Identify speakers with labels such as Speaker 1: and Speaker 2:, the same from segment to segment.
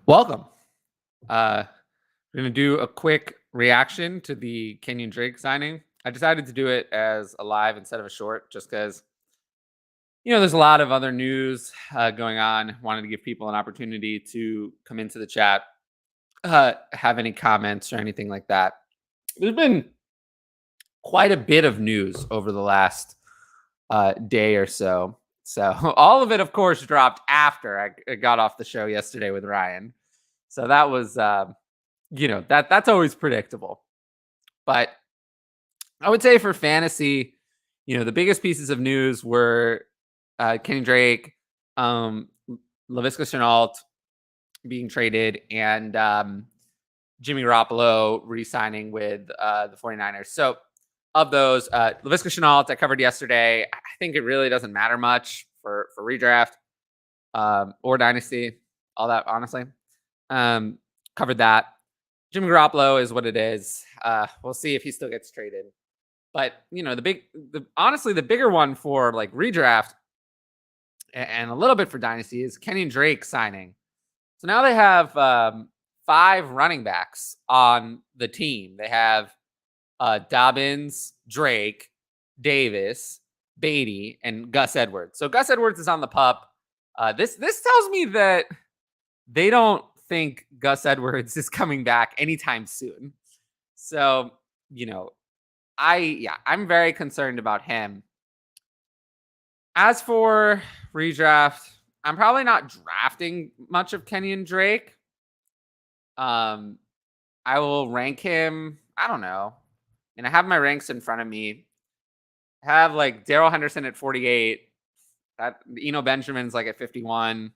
Speaker 1: Welcome. We're going to do a quick reaction to the Kenyan Drake signing. I decided to do it as a live instead of a short just because, there's a lot of other news going on. Wanted to give people an opportunity to come into the chat, have any comments or anything like that. There's been quite a bit of news over the last day or so. So all of it, of course, dropped after I got off the show yesterday with Ryan. So that was that's always predictable. But I would say for fantasy, the biggest pieces of news were Kenny Drake, Laviska Shenault being traded, and Jimmy Garoppolo re-signing with the 49ers. So of those, Laviska Shenault I covered yesterday. I think it really doesn't matter much for redraft or dynasty, all that, honestly. Covered that. Jimmy Garoppolo is what it is. We'll see if he still gets traded. But honestly, the bigger one for like redraft and a little bit for dynasty is Kenyan Drake signing. So now they have 5 running backs on the team. They have Dobbins, Drake, Davis, Beatty, and Gus Edwards. So Gus Edwards is on the pup. This tells me that they don't think Gus Edwards is coming back anytime soon. So, I'm very concerned about him. As for redraft, I'm probably not drafting much of Kenyan Drake. I will rank him, I don't know. And I have my ranks in front of me. I have like Darrell Henderson at 48. That Eno Benjamin's like at 51.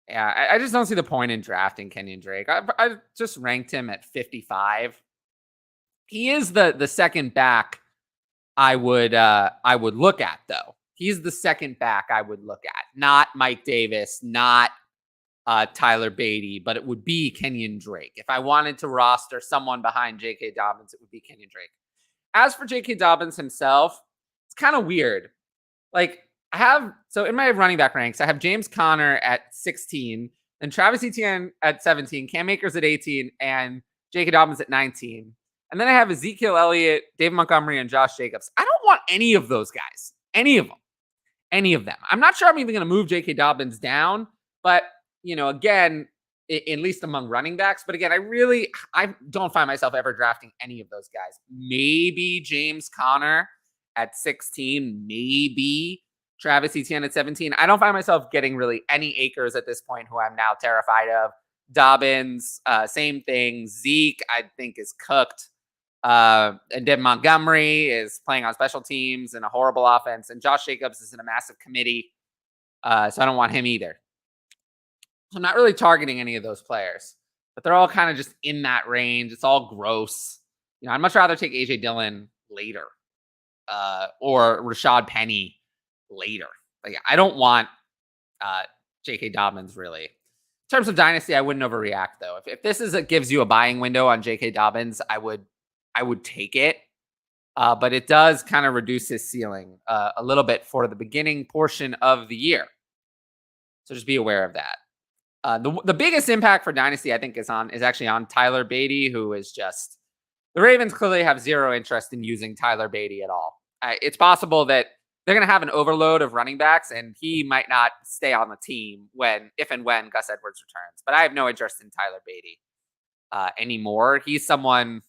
Speaker 1: Yeah, I just don't see the point in drafting Kenyan Drake. I just ranked him at 55. He is the second back I would look at, though. He's the second back I would look at, not Mike Davis, not Tyler Beatty, but it would be Kenyan Drake. If I wanted to roster someone behind J.K. Dobbins, it would be Kenyan Drake. As for J.K. Dobbins himself, it's kind of weird. So in my running back ranks, I have James Conner at 16, and Travis Etienne at 17, Cam Akers at 18, and J.K. Dobbins at 19. And then I have Ezekiel Elliott, David Montgomery, and Josh Jacobs. I don't want any of those guys. Any of them. I'm not sure I'm even going to move J.K. Dobbins down, but, again, at least among running backs. But again, I don't find myself ever drafting any of those guys. Maybe James Conner at 16, maybe Travis Etienne at 17. I don't find myself getting really any Akers at this point, who I'm now terrified of. Dobbins, same thing. Zeke, I think, is cooked. And David Montgomery is playing on special teams in a horrible offense. And Josh Jacobs is in a massive committee. So I don't want him either. So I'm not really targeting any of those players. But they're all kind of just in that range. It's all gross. I'd much rather take A.J. Dillon later. Or Rashad Penny later. I don't want J.K. Dobbins, really. In terms of dynasty, I wouldn't overreact, though. If this gives you a buying window on J.K. Dobbins, I would take it. But it does kind of reduce his ceiling a little bit for the beginning portion of the year. So just be aware of that. The biggest impact for dynasty, I think, is actually on Tyler Beatty, who is just, the Ravens clearly have zero interest in using Tyler Beatty at all. It's possible that they're going to have an overload of running backs, and he might not stay on the team if and when Gus Edwards returns. But I have no interest in Tyler Beatty anymore. He's someone,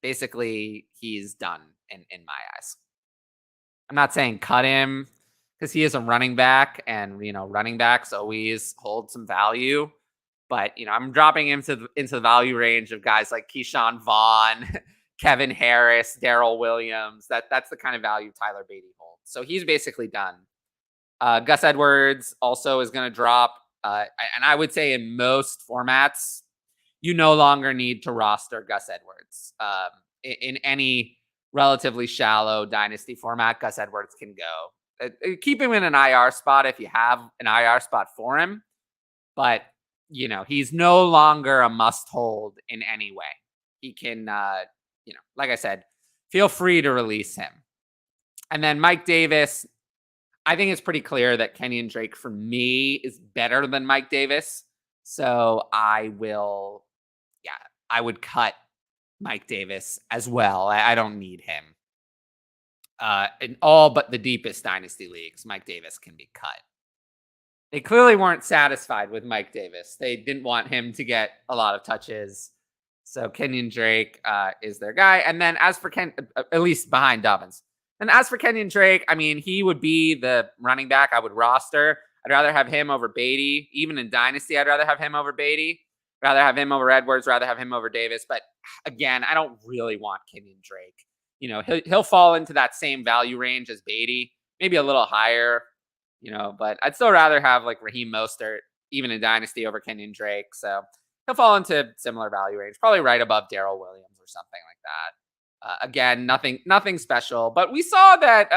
Speaker 1: basically he's done in my eyes. I'm not saying cut him, because he is a running back, and running backs always hold some value. But I'm dropping him into the value range of guys like Keyshawn Vaughn, Kevin Harris, Darrell Williams. That's the kind of value Tyler Beatty holds. So he's basically done. Gus Edwards also is going to drop. And I would say in most formats, you no longer need to roster Gus Edwards. In any relatively shallow dynasty format, Gus Edwards can go. Keep him in an IR spot if you have an IR spot for him. But, he's no longer a must hold in any way. He can, like I said, feel free to release him. And then Mike Davis, I think it's pretty clear that Kenyan Drake for me is better than Mike Davis. So yeah, I would cut Mike Davis as well. I don't need him. In all but the deepest dynasty leagues, Mike Davis can be cut. They clearly weren't satisfied with Mike Davis. They didn't want him to get a lot of touches. So Kenyan Drake is their guy. And then as for at least behind Dobbins. And as for Kenyan Drake, I mean, he would be the running back I would roster. I'd rather have him over Beatty. Even in Dynasty, I'd rather have him over Beatty. Rather have him over Edwards. Rather have him over Davis. But again, I don't really want Kenyan Drake. He'll fall into that same value range as Beatty, maybe a little higher. But I'd still rather have like Raheem Mostert, even in Dynasty, over Kenyan Drake. So he'll fall into similar value range, probably right above Darrell Williams or something like that. Again, nothing special, but we saw that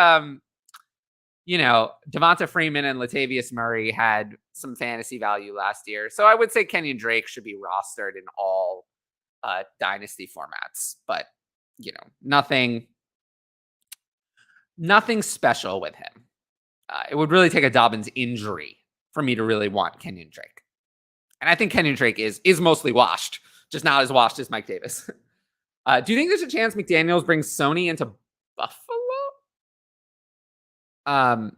Speaker 1: Devonta Freeman and Latavius Murray had some fantasy value last year. So I would say Kenyan Drake should be rostered in all Dynasty formats, but nothing special with him. It would really take a Dobbins injury for me to really want Kenyan Drake. And I think Kenyan Drake is mostly washed, just not as washed as Mike Davis. Do you think there's a chance McDaniels brings Sony into Buffalo? I'm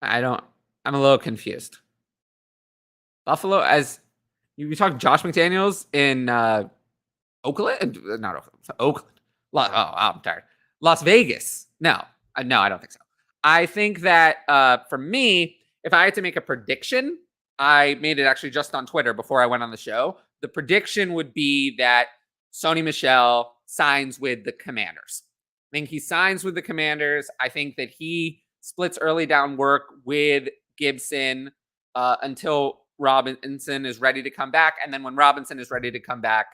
Speaker 1: a little confused. Buffalo, as you talk Josh McDaniels in Oakland? Not Oakland. I'm tired. Las Vegas. No, I don't think so. I think that for me, if I had to make a prediction, I made it actually just on Twitter before I went on the show. The prediction would be that Sony Michel signs with the Commanders. I think he signs with the Commanders. I think that he splits early down work with Gibson until Robinson is ready to come back. And then when Robinson is ready to come back,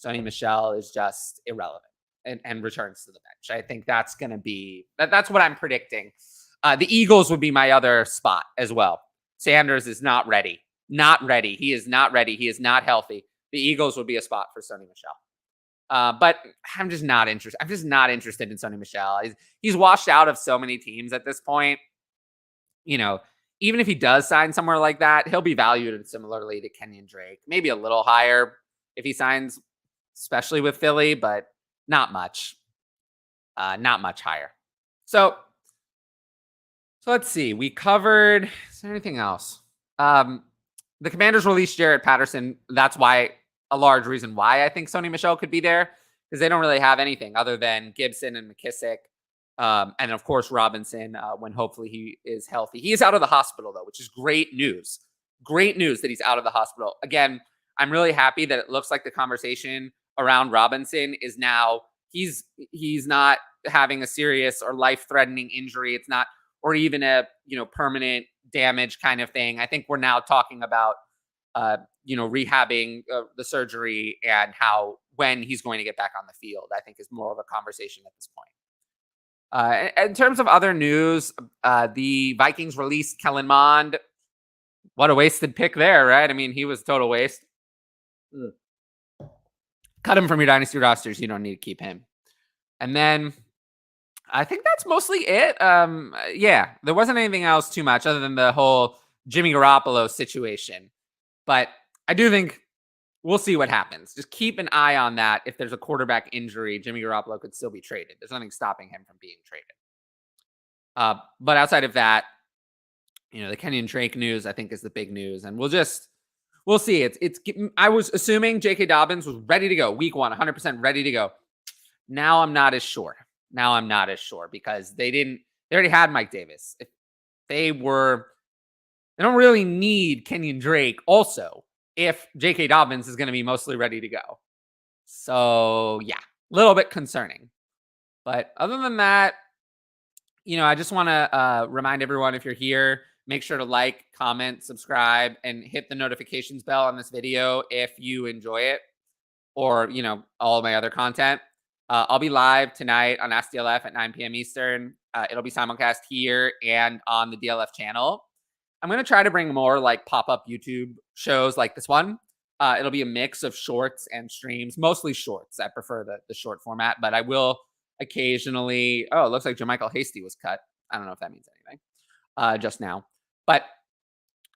Speaker 1: Sony Michel is just irrelevant and returns to the bench. I think that's going to be, that's what I'm predicting. The Eagles would be my other spot as well. Sanders is not ready. Not ready. He is not ready. He is not healthy. The Eagles would be a spot for Sony Michel. But I'm just not interested. I'm just not interested in Sony Michel. He's washed out of so many teams at this point. Even if he does sign somewhere like that, he'll be valued similarly to Kenyan Drake. Maybe a little higher if he signs, especially with Philly, but not much. Not much higher. So let's see. We covered. Is there anything else? The Commanders released Jarrett Patterson. That's why a large reason why I think Sony Michel could be there, because they don't really have anything other than Gibson and McKissick. And of course, Robinson, when hopefully he is healthy. He is out of the hospital, though, which is great news. Great news that he's out of the hospital. Again, I'm really happy that it looks like the conversation around Robinson is now he's not having a serious or life-threatening injury. It's not, or even a permanent damage kind of thing. I think we're now talking about rehabbing the surgery and when he's going to get back on the field, I think is more of a conversation at this point. In terms of other news, the Vikings released Kellen Mond. What a wasted pick there, right? I mean, he was total waste. Cut him from your dynasty rosters. You don't need to keep him. And then I think that's mostly it. Yeah, there wasn't anything else too much other than the whole Jimmy Garoppolo situation. But I do think we'll see what happens. Just keep an eye on that. If there's a quarterback injury, Jimmy Garoppolo could still be traded. There's nothing stopping him from being traded. But outside of that, the Kenyan Drake news, I think, is the big news. And we'll see. I was assuming J.K. Dobbins was ready to go. Week 1, 100% ready to go. Now I'm not as sure. Because they already had Mike Davis. If they don't really need Kenyan Drake also if J.K. Dobbins is going to be mostly ready to go. So, yeah, a little bit concerning. But other than that, I just want to remind everyone, if you're here, make sure to like, comment, subscribe, and hit the notifications bell on this video if you enjoy it or, all of my other content. I'll be live tonight on Ask DLF at 9 p.m. Eastern. It'll be simulcast here and on the DLF channel. I'm going to try to bring more like pop-up YouTube shows like this one. It'll be a mix of shorts and streams, mostly shorts. I prefer the short format, but I will occasionally. Oh, it looks like Jermichael Hasty was cut. I don't know if that means anything just now. But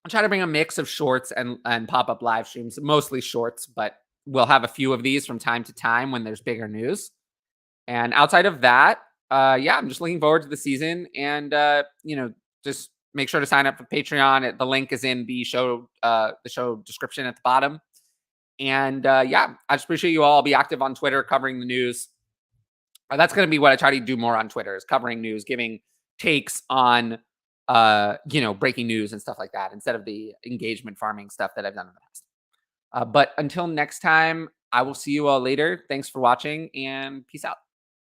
Speaker 1: I'll try to bring a mix of shorts and pop-up live streams, mostly shorts, but we'll have a few of these from time to time when there's bigger news. And outside of that, yeah, I'm just looking forward to the season. And just make sure to sign up for Patreon. The link is in the show description at the bottom. And yeah, I just appreciate you all. I'll be active on Twitter covering the news. That's going to be what I try to do more on Twitter, is covering news, giving takes on breaking news and stuff like that, instead of the engagement farming stuff that I've done in the past. But until next time, I will see you all later. Thanks for watching, and peace out.